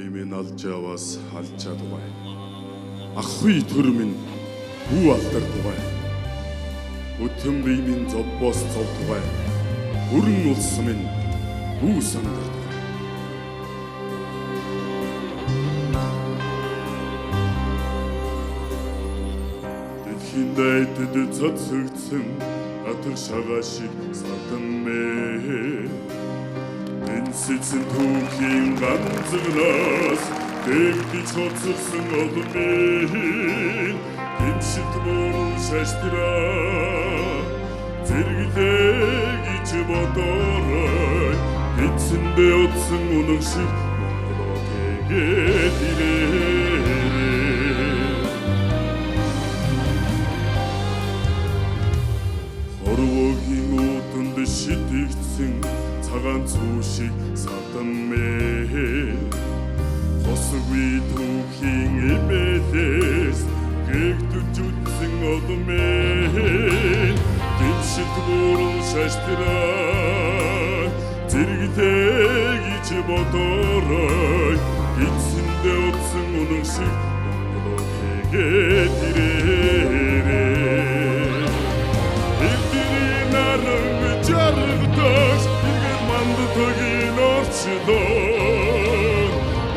минь алж яваас алчаа дугай. Ахгүй төр минь хүү алдар дугай. Өтөн бие минь зовбоос зов дугай. Өрн улс минь хүү сандар дугай. Дэлхийн дайдад цацагдсан атар шагаа шиг садан мэ. Сэтсэн түүхийн ганцгнаас дэгдий цоцсон олмын гиншилт мөрөн шаштраа зэрэглээ гэж бодорой гинцэндээ утсан үнэн шиг Монголоо тэгээд ирээ хорвогийн утанд шидэгдсэн цагаан цуушиг садан мэ хосгүй түүхийн эмээлээс гэгдэж үтсэн олмэ гиншилт мөрөн шаштраа зэрэглээ гэж бодорой гинцэндээ утсан үнэн шиг Монголоо тэгээд ирээ эдний наран жаргадаш Тогийн орчлоо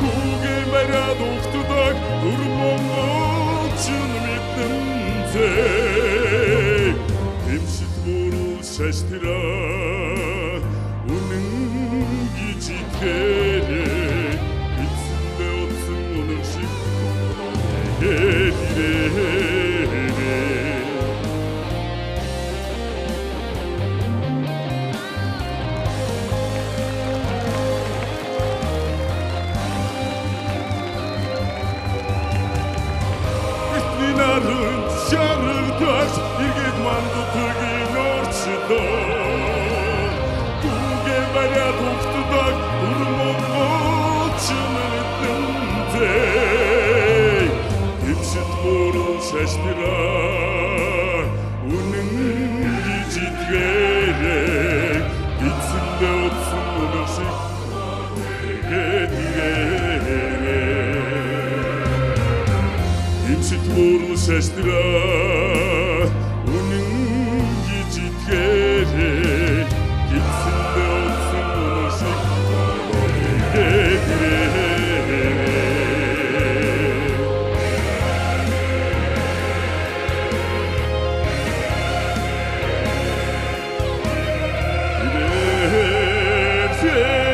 Хүүгээ мараад ухтдаг Дүр монголчин мэдэнтэй Тэмшит мөрөл шаштраа Үнэн гэж итгэрээ Эцэндээ утсан үнэн шиг тэгээд ирээ Наран жаргадаш иргэд мандатгийн орчлоо Түүгээ бариад ухтдаг Дүр монголчин мэдэнтэй Тэмшит мөрөн шаштраа Үнэн гэж итгэрээ Эцэндээ утсан үнэн шиг тэгээд ирээ Тэмшит мөрөн шаштраа Үнэн гэж итгэрээ Эцэндээ утсан үнэн шиг тэгээд ирээ Yeah.